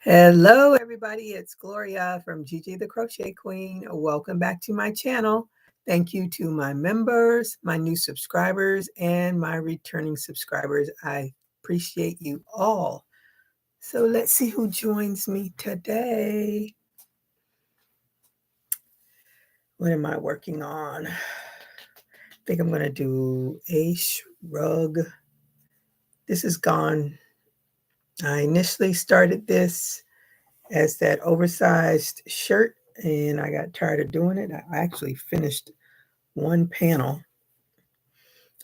Hello, everybody. It's Gloria from Gigi the Crochet Queen. Welcome back to my channel. Thank you to my members, my new subscribers, and my returning subscribers. I appreciate you all. So let's see who joins me today. What am I working on? I think I'm going to do a shrug. This is gone. I initially started this as that oversized shirt, and I got tired of doing it. I actually finished one panel,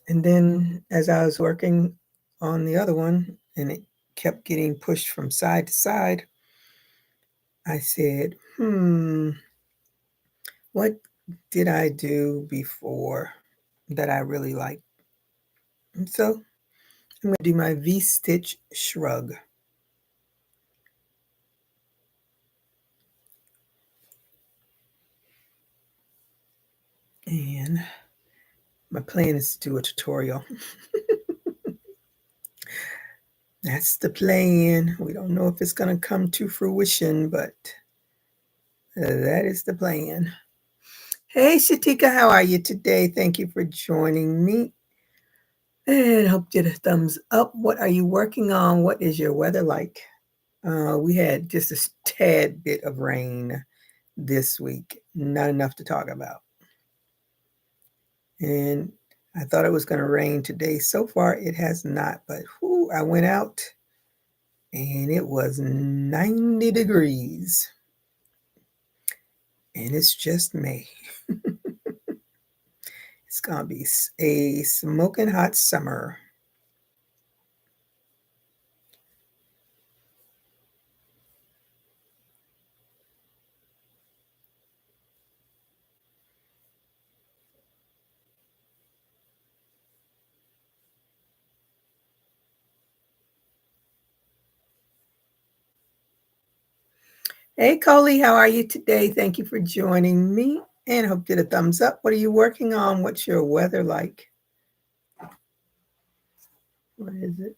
and then as I was working on the other one and it kept getting pushed from side to side, I said, what did I do before that I really liked? And so I'm going to do my V-stitch shrug. And my plan is to do a tutorial. That's the plan. We don't know if it's going to come to fruition, but that is the plan. Hey, Shatika, how are you today? Thank you for joining me. And hope you get a thumbs up. What are you working on? What is your weather like? We had just a tad bit of rain this week. Not enough to talk about. And I thought it was going to rain today. So far, it has not. But I went out and it was 90 degrees. And it's just May. It's going to be a smoking hot summer. Hey, Coley, how are you today? Thank you for joining me and hope you get a thumbs up. What are you working on? What's your weather like? What is it?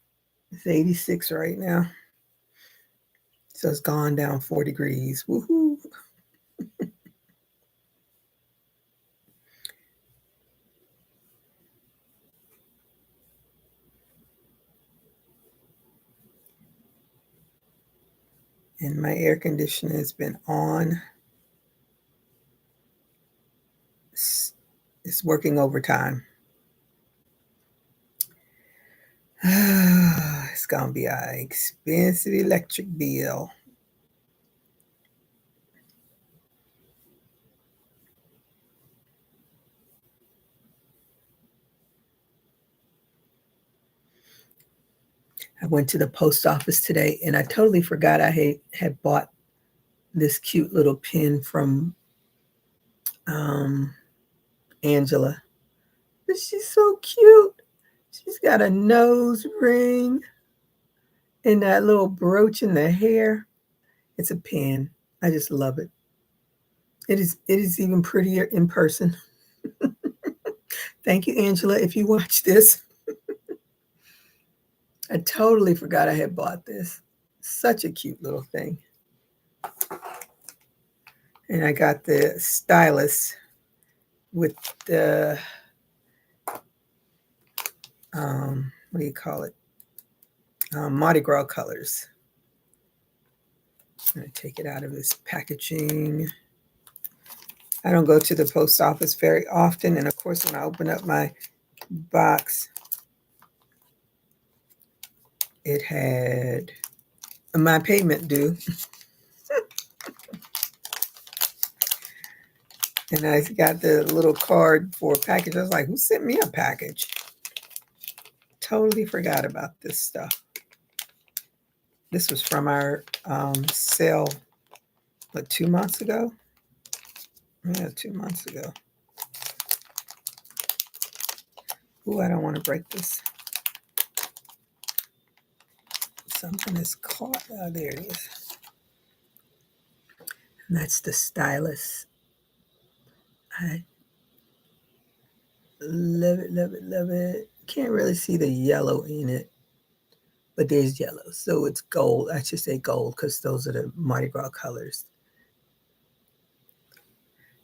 It's 86 right now. So it's gone down 4 degrees. Woohoo! And my air conditioner has been on. It's working overtime. It's going to be an expensive electric bill. I went to the post office today and I totally forgot I had bought this cute little pin from Angela. But she's so cute. She's got a nose ring and that little brooch in the hair. It's a pin. I just love it. It is even prettier in person. Thank you, Angela, if you watch this. I totally forgot I had bought this. Such a cute little thing. And I got the stylus with the, what do you call it? Mardi Gras colors. I'm going to take it out of this packaging. I don't go to the post office very often. And of course, when I open up my box, it had my payment due. And I got the little card for a package. I was like, who sent me a package? Totally forgot about this stuff. This was from our sale, 2 months ago? Yeah, 2 months ago. Ooh, I don't want to break this. Something is caught. Oh, there it is. And that's the stylus. I love it, love it, love it. Can't really see the yellow in it, but there's yellow. So it's gold. I should say gold because those are the Mardi Gras colors.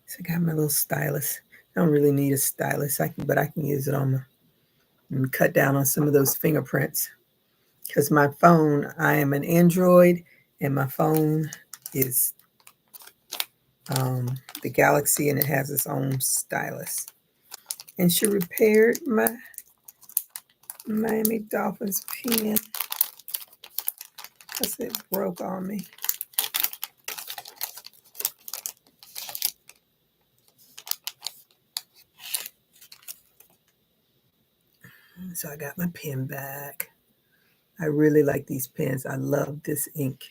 So I got my little stylus. I don't really need a stylus, but I can use it on my, and cut down on some of those fingerprints. Because my phone, I am an Android, and my phone is the Galaxy, and it has its own stylus. And she repaired my Miami Dolphins pen because it broke on me. So I got my pen back. I really like these pens. I love this ink.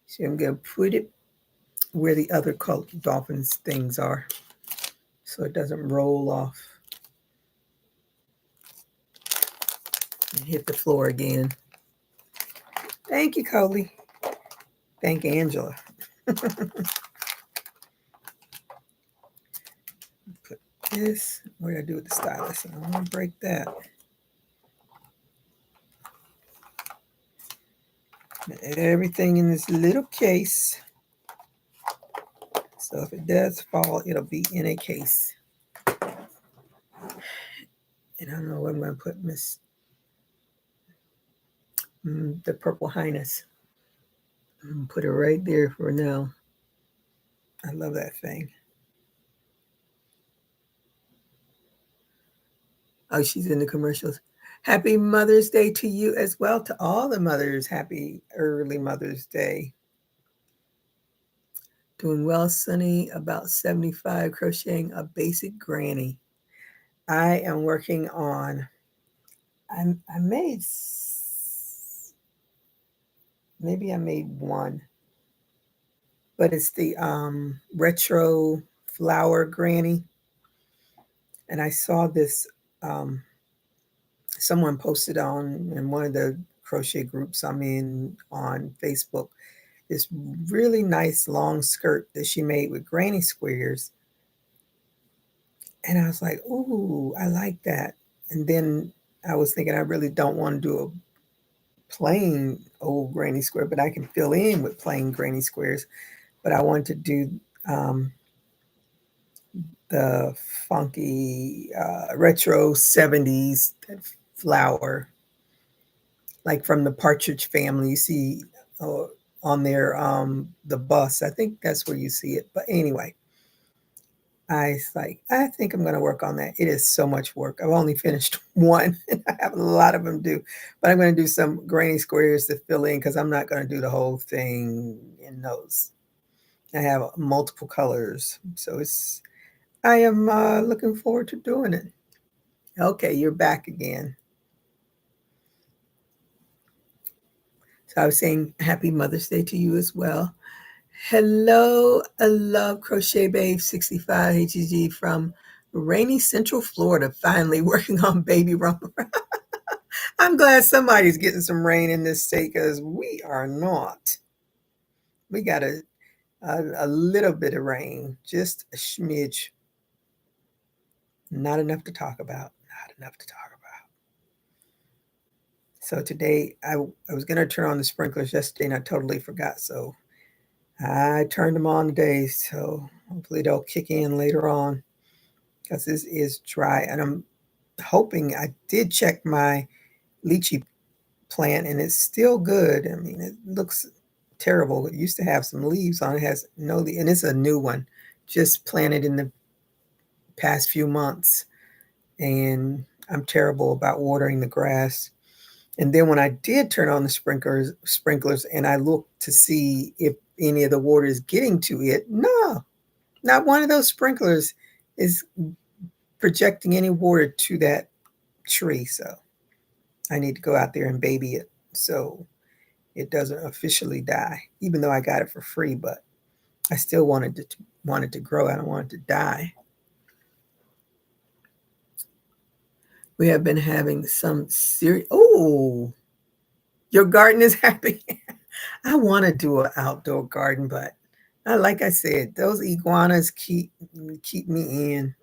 So I'm going to put it where the other Dolphins things are so it doesn't roll off and hit the floor again. Thank you, Coley. Thank Angela. Put this. What do I do with the stylus? I don't want to break that. Everything in this little case. So if it does fall, it'll be in a case. And I don't know where I'm going to put the Purple Highness. I'm going to put it right there for now. I love that thing. Oh, she's in the commercials. Happy Mother's Day to you as well. To all the mothers, happy early Mother's Day. Doing well, Sunny. About 75, crocheting a basic granny. I am working on, I made, maybe I made one, but it's the retro flower granny. And I saw this, someone posted on in one of the crochet groups I'm in on Facebook, this really nice long skirt that she made with granny squares. And I was like, ooh, I like that. And then I was thinking, I really don't want to do a plain old granny square, but I can fill in with plain granny squares. But I want to do the funky retro 70s flower, like from the Partridge Family. You see on their the bus. I think that's where you see it. But anyway, I think I'm going to work on that. It is so much work. I've only finished one. I have a lot of them due, but I'm going to do some granny squares to fill in because I'm not going to do the whole thing in those. I have multiple colors, so I am looking forward to doing it. Okay, you're back again. So I was saying happy Mother's Day to you as well. Hello, I love Crochet Babe 65 HEG from rainy Central Florida, finally working on baby rumper. I'm glad somebody's getting some rain in this state because we are not. We got a little bit of rain, just a smidge. Not enough to talk about. Not enough to talk about. So today I was going to turn on the sprinklers yesterday and I totally forgot. So I turned them on today. So hopefully they'll kick in later on because this is dry. And I'm hoping, I did check my lychee plant and it's still good. I mean, it looks terrible. It used to have some leaves on it, has no leaves, and it's a new one, just planted in the past few months. And I'm terrible about watering the grass. And then when I did turn on the sprinklers and I looked to see if any of the water is getting to it, no, not one of those sprinklers is projecting any water to that tree. So I need to go out there and baby it so it doesn't officially die, even though I got it for free, but I still wanted it to grow. I don't want it to die. We have been having some serious, oh, your garden is happy. I want to do an outdoor garden, but like I said, those iguanas keep me in.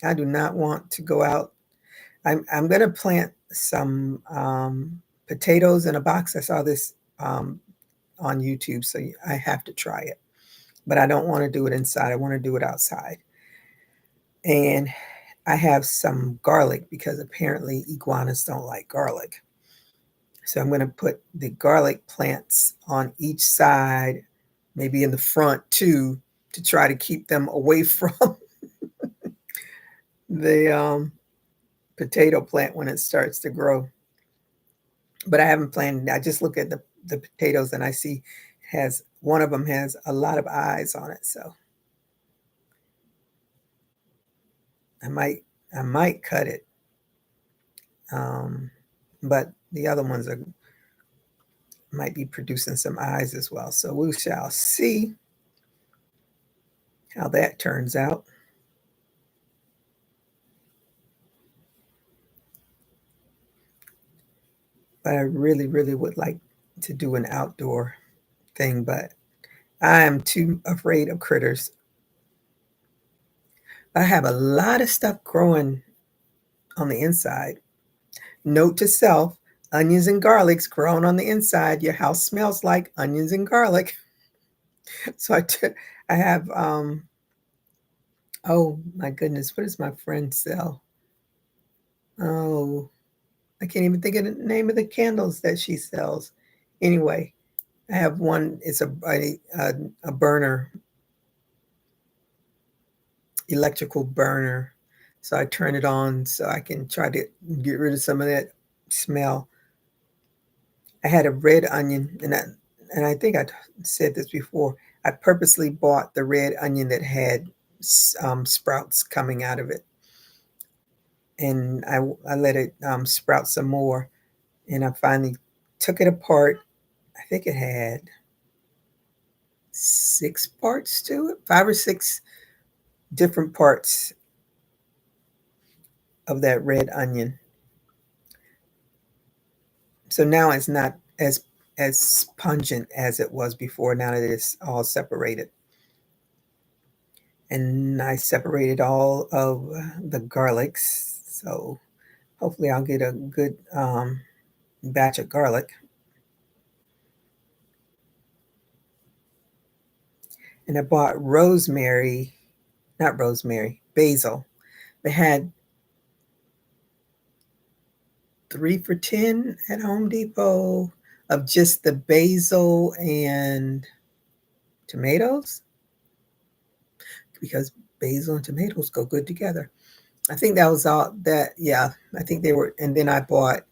I do not want to go out. I'm going to plant some potatoes in a box. I saw this on YouTube, so I have to try it. But I don't want to do it inside. I want to do it outside. And I have some garlic because apparently iguanas don't like garlic. So I'm going to put the garlic plants on each side, maybe in the front too, to try to keep them away from the potato plant when it starts to grow. But I haven't planned. I just look at the potatoes and I see has one of them has a lot of eyes on it. So I might cut it. Um, but the other ones are might be producing some eyes as well. So we shall see how that turns out. But I really, really would like to do an outdoor thing, but I am too afraid of critters. I have a lot of stuff growing on the inside. Note to self, onions and garlics grown on the inside. Your house smells like onions and garlic. So I have oh my goodness, what does my friend sell? Oh, I can't even think of the name of the candles that she sells. Anyway, I have one, it's a burner, electrical burner. So I turn it on so I can try to get rid of some of that smell. I had a red onion, and I think I said this before. I purposely bought the red onion that had sprouts coming out of it, and I let it sprout some more, and I finally took it apart. I think it had 6 parts to it, 5 or 6 different parts of that red onion. So now it's not as pungent as it was before. Now that it's all separated. And I separated all of the garlics. So hopefully I'll get a good batch of garlic. And I bought rosemary, not rosemary, basil. They had 3 for $10 at Home Depot of just the basil and tomatoes because basil and tomatoes go good together. I think that was all that, yeah, I think they were. And then I bought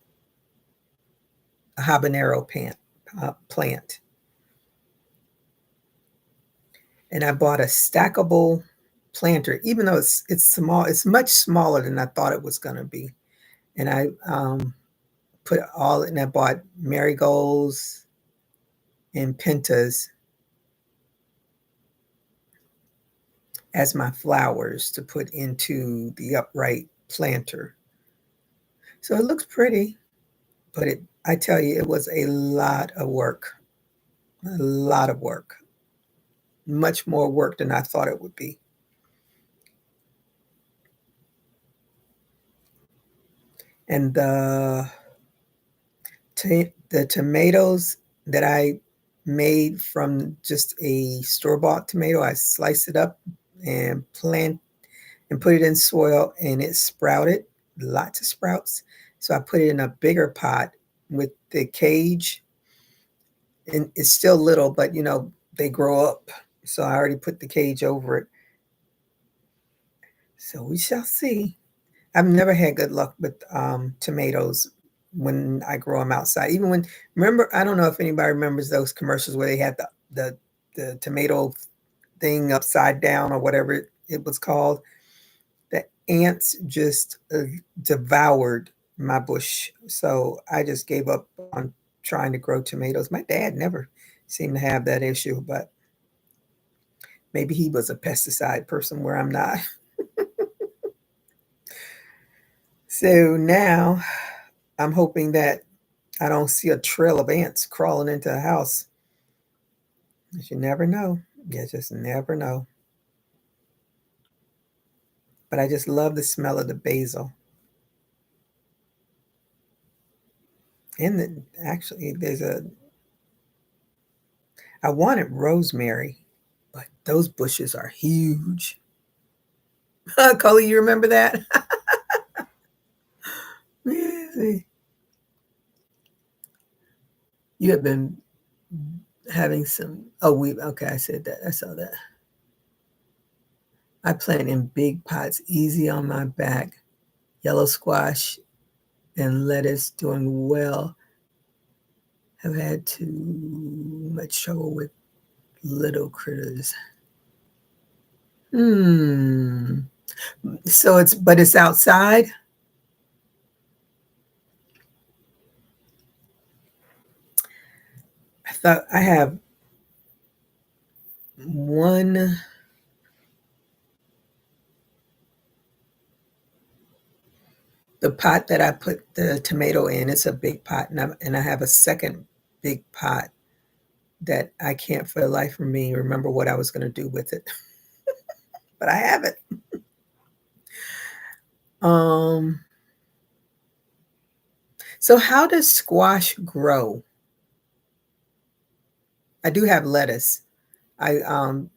a habanero plant. And I bought a stackable planter, even though it's small, it's much smaller than I thought it was going to be. And I put all, and I bought marigolds and pentas as my flowers to put into the upright planter. So it looks pretty, but I tell you, it was a lot of work, a lot of work, much more work than I thought it would be. And the tomatoes that I made from just a store-bought tomato, I sliced it up and plant and put it in soil, and it sprouted, lots of sprouts. So I put it in a bigger pot with the cage, and it's still little, but they grow up. So I already put the cage over it. So we shall see. I've never had good luck with tomatoes when I grow them outside. Even when, remember, I don't know if anybody remembers those commercials where they had the tomato thing upside down or whatever it was called. The ants just devoured my bush. So I just gave up on trying to grow tomatoes. My dad never seemed to have that issue, but maybe he was a pesticide person where I'm not. So now I'm hoping that I don't see a trail of ants crawling into the house. You never know. You just never know. But I just love the smell of the basil. And then actually I wanted rosemary, but those bushes are huge. Cully, you remember that? You have been having some, okay, I said that. I saw that. I plant in big pots, easy on my back. Yellow squash and lettuce doing well. Have had too much trouble with little critters. Hmm. So but it's outside. I thought I have one. The pot that I put the tomato in, it's a big pot, and I have a second big pot that I can't for the life of me remember what I was going to do with it, but I have it. Um, so how does squash grow? I do have lettuce. I um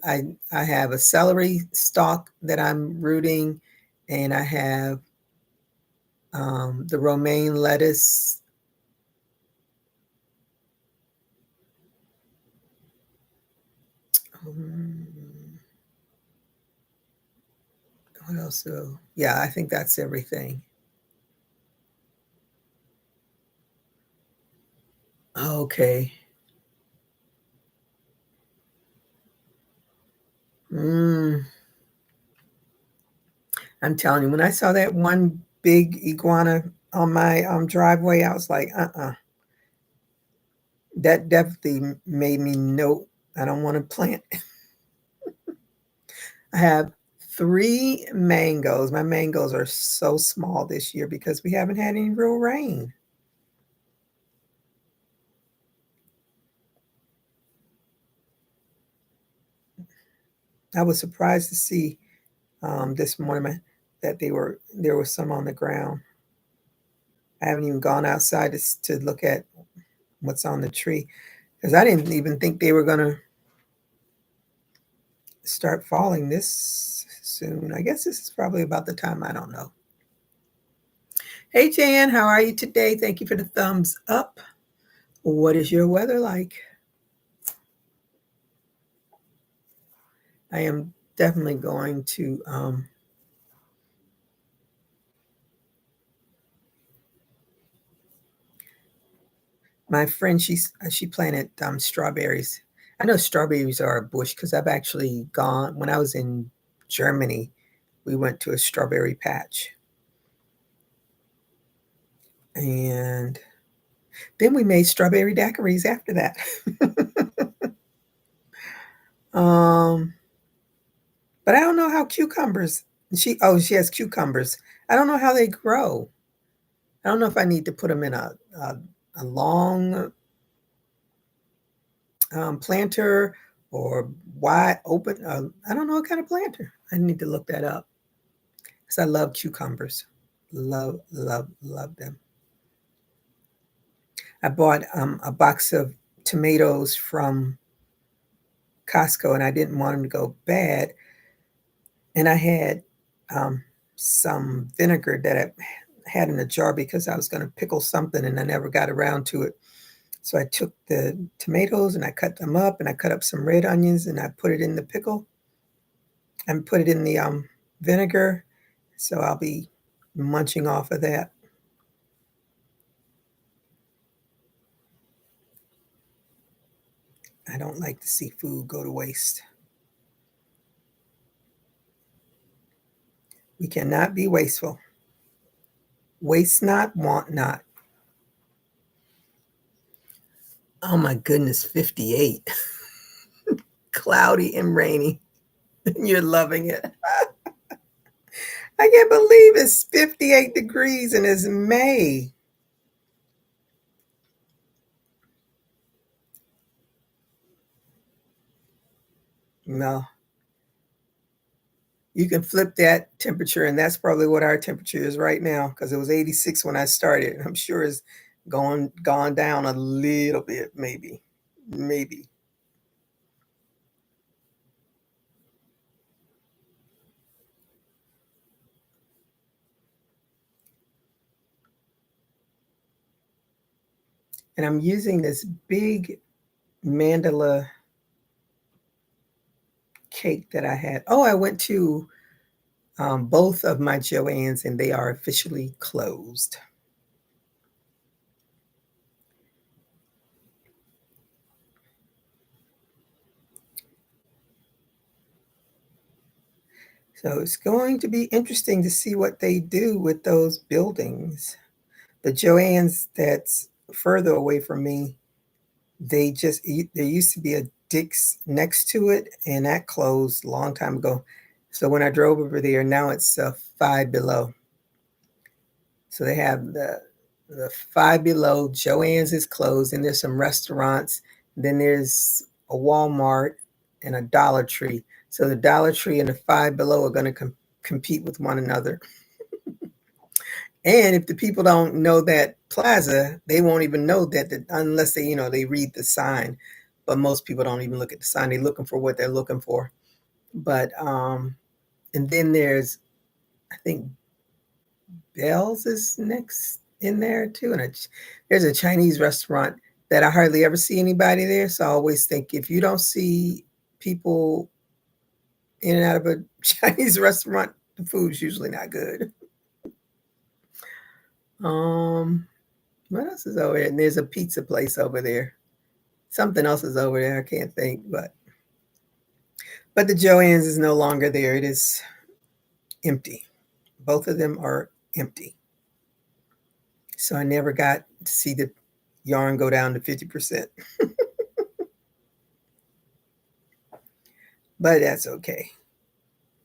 I have a celery stalk that I'm rooting, and I have the romaine lettuce. Um, what else? Yeah, I think that's everything. Okay. Mm, I'm telling you, when I saw that one big iguana on my driveway, I was like, that definitely made me note I don't want to plant. I have 3 mangoes. My mangoes are so small this year because we haven't had any real rain. I was surprised to see this morning that there was some on the ground. I haven't even gone outside to look at what's on the tree because I didn't even think they were going to start falling this soon. I guess this is probably about the time. I don't know. Hey, Jan, how are you today? Thank you for the thumbs up. What is your weather like? I am definitely going to. My friend, she planted strawberries. I know strawberries are a bush because I've actually gone when I was in Germany. We went to a strawberry patch, and then we made strawberry daiquiris after that. um, but I don't know how cucumbers. She has cucumbers. I don't know how they grow. I don't know if I need to put them in a long planter or wide open. I don't know what kind of planter. I need to look that up because I love cucumbers. Love, love, love them. I bought a box of tomatoes from Costco and I didn't want them to go bad. And I had some vinegar that I had in a jar because I was going to pickle something and I never got around to it. So I took the tomatoes and I cut them up and I cut up some red onions and I put it in the pickle and put it in the vinegar. So I'll be munching off of that. I don't like to see food go to waste. We cannot be wasteful. Waste not, want not. Oh my goodness, 58. Cloudy and rainy. You're loving it. I can't believe it's 58 degrees and it's May. No, you can flip that temperature, and that's probably what our temperature is right now because it was 86 when I started. I'm sure it's gone down a little bit, maybe. Maybe. And I'm using this big mandala cake that I had. Oh, I went to both of my Joann's and they are officially closed. So it's going to be interesting to see what they do with those buildings. The Joann's that's further away from me, there used to be a Dick's next to it, and that closed a long time ago. So when I drove over there, now it's Five Below. So they have the Five Below. Joann's is closed, and there's some restaurants. Then there's a Walmart and a Dollar Tree. So the Dollar Tree and the Five Below are going to compete with one another. And if the people don't know that plaza, they won't even know that unless they read the sign. But most people don't even look at the sign. They're looking for what they're looking for. But and then there's, I think Bell's is next in there too. And there's a Chinese restaurant that I hardly ever see anybody there. So I always think if you don't see people in and out of a Chinese restaurant, the food's usually not good. Um, what else is over there? And there's a pizza place over there. Something else is over there. I can't think, but the Joann's is no longer there. It is empty. Both of them are empty. So I never got to see the yarn go down to 50%. But that's okay.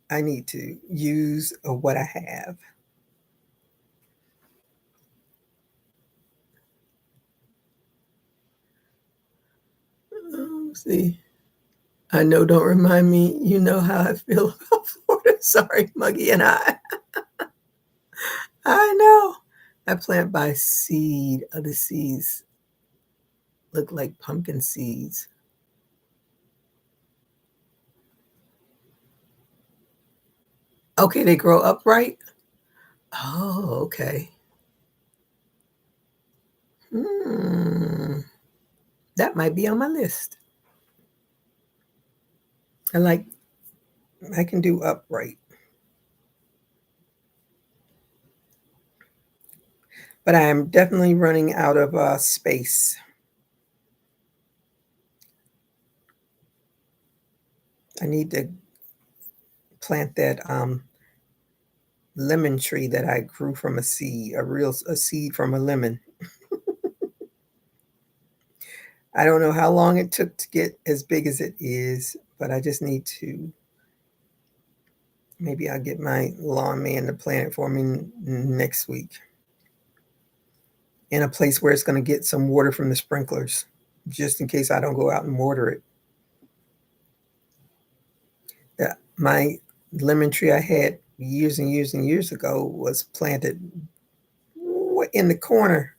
I need to use what I have. Let's see. I know, don't remind me. You know how I feel about Florida. Sorry, Muggy and I. I know. I plant by seed. Other seeds look like pumpkin seeds. Okay, they grow upright? Oh, okay. Hmm. That might be on my list. I like I can do upright. But I am definitely running out of space. I need to plant that lemon tree that I grew from a seed, a seed from a lemon. I don't know how long it took to get as big as it is, but I just need to. Maybe I'll get my lawn man to plant it for me next week in a place where it's going to get some water from the sprinklers, just in case I don't go out and water it. My lemon tree I had years and years and years ago was planted in the corner,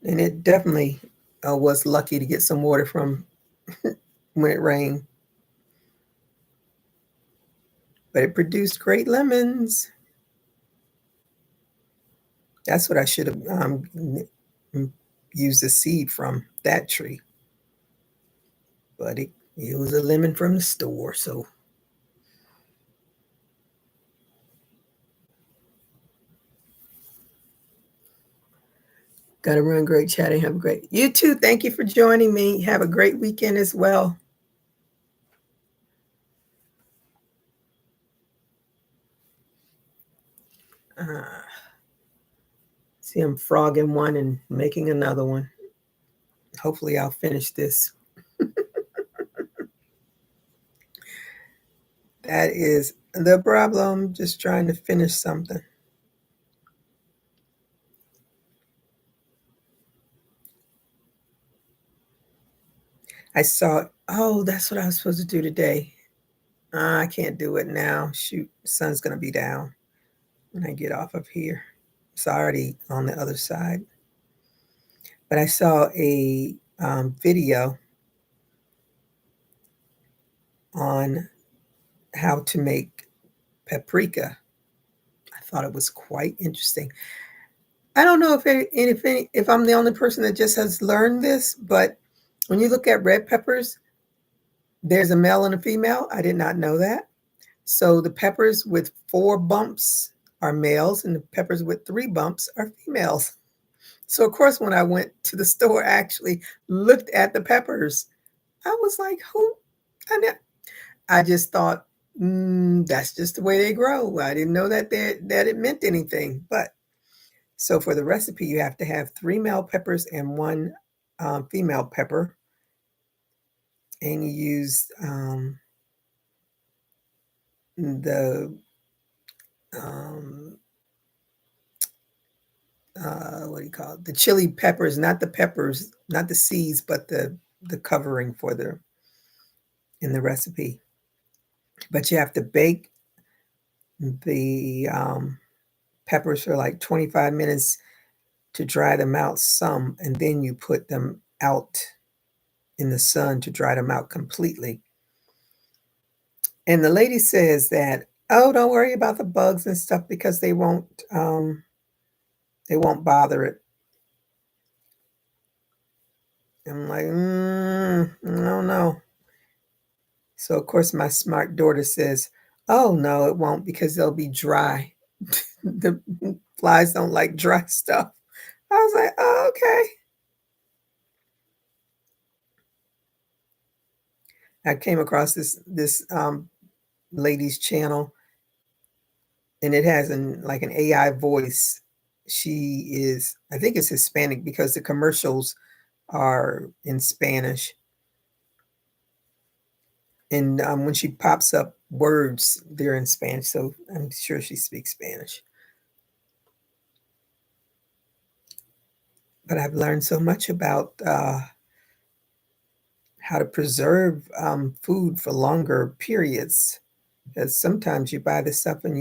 and it definitely was lucky to get some water from when it rained. But it produced great lemons. That's what I should have used the seed from that tree. But it was a lemon from the store, so. Got to run. Great chatting. Have a great. You too. Thank you for joining me. Have a great weekend as well. See, I'm frogging one and making another one. Hopefully, I'll finish this. That is the problem. Just trying to finish something. I saw, oh, that's what I was supposed to do today. I can't do it now. Shoot, the sun's going to be down when I get off of here. It's already on the other side. But I saw a video on how to make paprika. I thought it was quite interesting. I don't know if I'm the only person that just has learned this, but when you look at red peppers, there's a male and a female. I did not know that. So the peppers with 4 bumps are males, and the peppers with 3 bumps are females. So of course, when I went to the store, I actually looked at the peppers. I was like, "Who?" I just thought, that's just the way they grow. I didn't know that it meant anything. But so for the recipe, you have to have 3 male peppers and 1 female pepper, and you use the um, what do you call it? The chili peppers, not the seeds, but the covering for the in the recipe. But you have to bake the peppers for like 25 minutes to dry them out some, and then you put them out in the sun to dry them out completely. And the lady says that, oh, don't worry about the bugs and stuff because they won't bother it. I'm like, I don't know. So of course my smart daughter says, oh no, it won't because they'll be dry. The flies don't like dry stuff. I was like, oh, okay. I came across this lady's channel, and it has an AI voice. She is, I think it's Hispanic because the commercials are in Spanish. And when she pops up words, they're in Spanish. So I'm sure she speaks Spanish. But I've learned so much about how to preserve food for longer periods. Because sometimes you buy this stuff and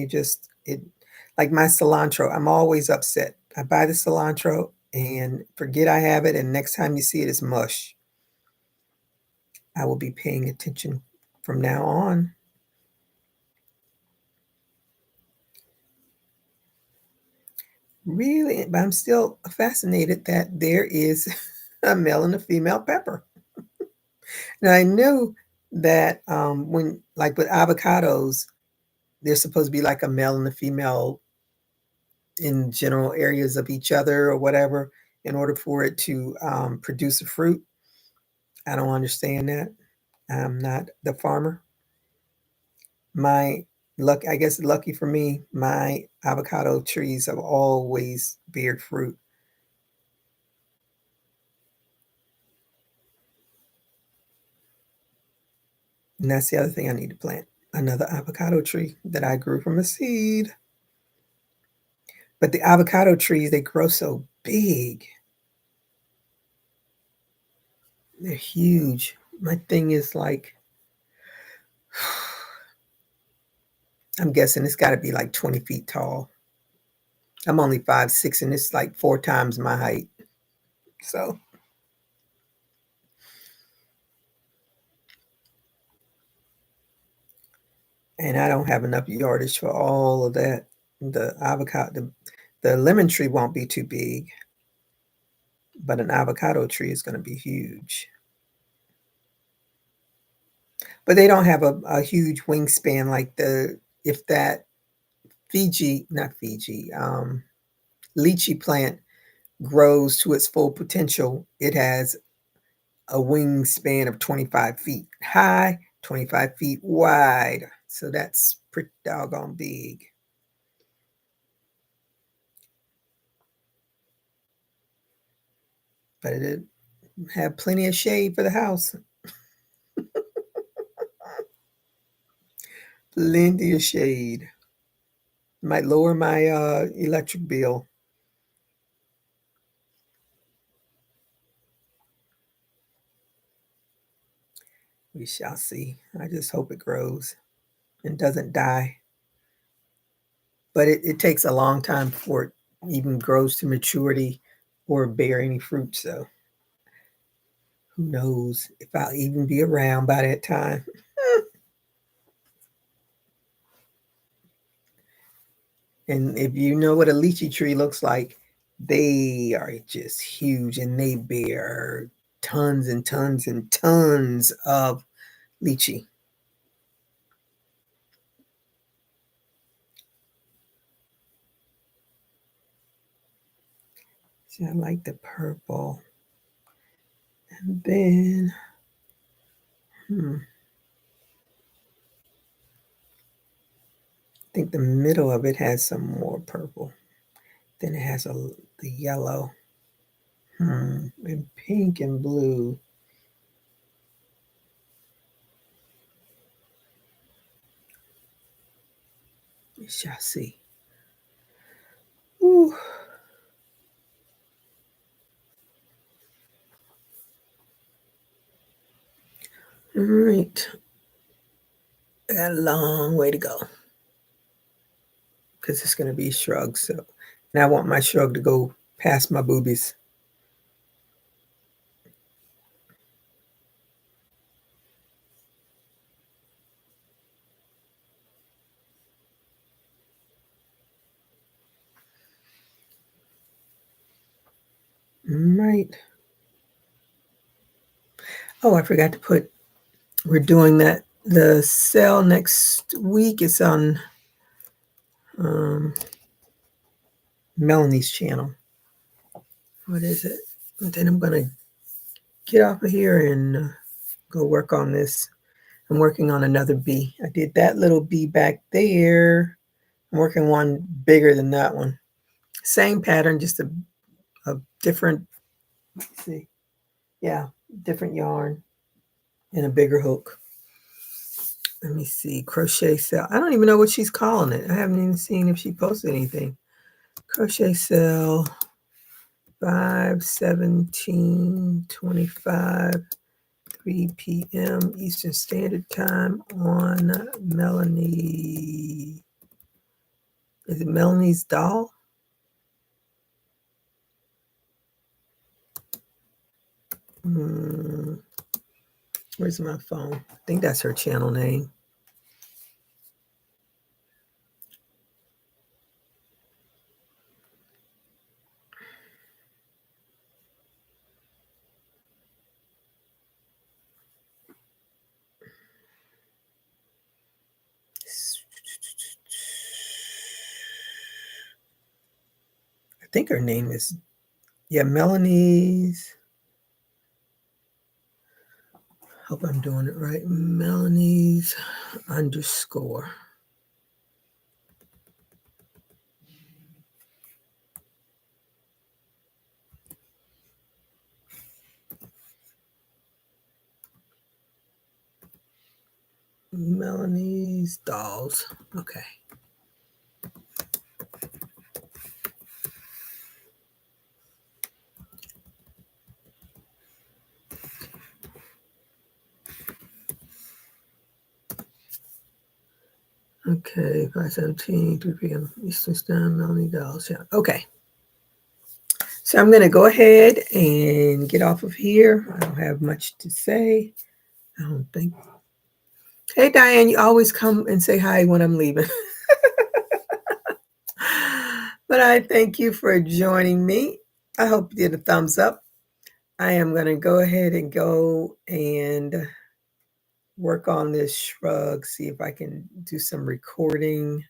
like my cilantro, I'm always upset. I buy the cilantro and forget I have it, and next time you see it, it's mush. I will be paying attention from now on. Really, but I'm still fascinated that there is a male and a female pepper. Now I knew that when, like with avocados, there's supposed to be like a male and a female in general areas of each other or whatever in order for it to produce a fruit. I don't understand that. I'm not the farmer. My luck, I guess, lucky for me, my avocado trees have always beared fruit. And that's the other thing I need to plant another avocado tree that I grew from a seed. But the avocado trees, they grow so big. They're huge. My thing is like, I'm guessing it's got to be like 20 feet tall. I'm only 5'6", and it's like 4 times my height. So, and I don't have enough yardage for all of that. The avocado, the lemon tree won't be too big, but an avocado tree is going to be huge. But they don't have a huge wingspan like if that not Fiji, lychee plant grows to its full potential, it has a wingspan of 25 feet high, 25 feet wide. So that's pretty doggone big. But it have plenty of shade for the house. Plenty of shade. Might lower my electric bill. We shall see. I just hope it grows and doesn't die. But it takes a long time for it even grows to maturity or bear any fruit. So who knows if I'll even be around by that time. And if you know what a lychee tree looks like, they are just huge and they bear tons and tons and tons of lychee. So I like the purple. And then, I think the middle of it has some more purple. Then it has the yellow. And pink and blue. We shall see. Ooh. All right. I got a long way to go because it's going to be shrug. So, and I want my shrug to go past my boobies. Right. Oh, I forgot to put, we're doing that. The sale next week is on Melanie's channel. What is it? And then I'm going to get off of here and go work on this. I'm working on another bee. I did that little bee back there. I'm working one bigger than that one. Same pattern, just a different, let's see, yeah, different yarn and a bigger hook. Let me see, crochet cell. I don't even know what she's calling it. I haven't even seen if she posted anything. Crochet cell 5/17/25, 3 p.m. Eastern Standard Time on Melanie. Is it Melanie's Doll? Where's my phone? I think that's her channel name. I think her name is, yeah, Melanie's. Hope I'm doing it right. Melanie's _ Melanie's Dolls. Okay. Okay, 5/17, 3 p.m. Eastern Standard, Melanie Dolls. Yeah. Okay. So I'm going to go ahead and get off of here. I don't have much to say. I don't think. Hey, Diane, you always come and say hi when I'm leaving. But I thank you for joining me. I hope you did a thumbs up. I am going to go ahead and go and work on this shrug, see if I can do some recording.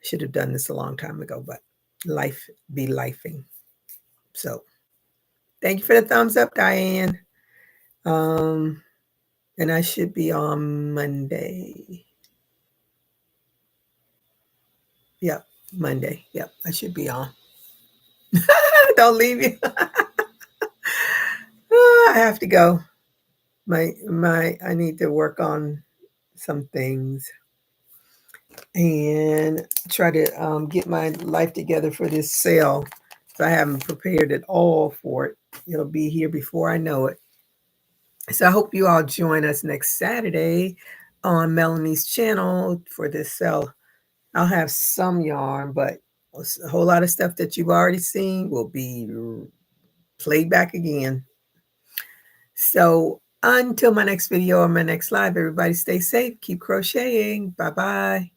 Should have done this a long time ago, but life be lifing. So thank you for the thumbs up, Diane. And I should be on Monday. Yep, Monday. Yep, I should be on. Don't leave me. I have to go. I need to work on some things and try to get my life together for this sale. If I haven't prepared at all for it, it'll be here before I know it. So I hope you all join us next Saturday on Melanie's channel for this sale. I'll have some yarn, but A whole lot of stuff that you've already seen will be played back again. So until my next video or my next live, everybody stay safe, keep crocheting. Bye-bye.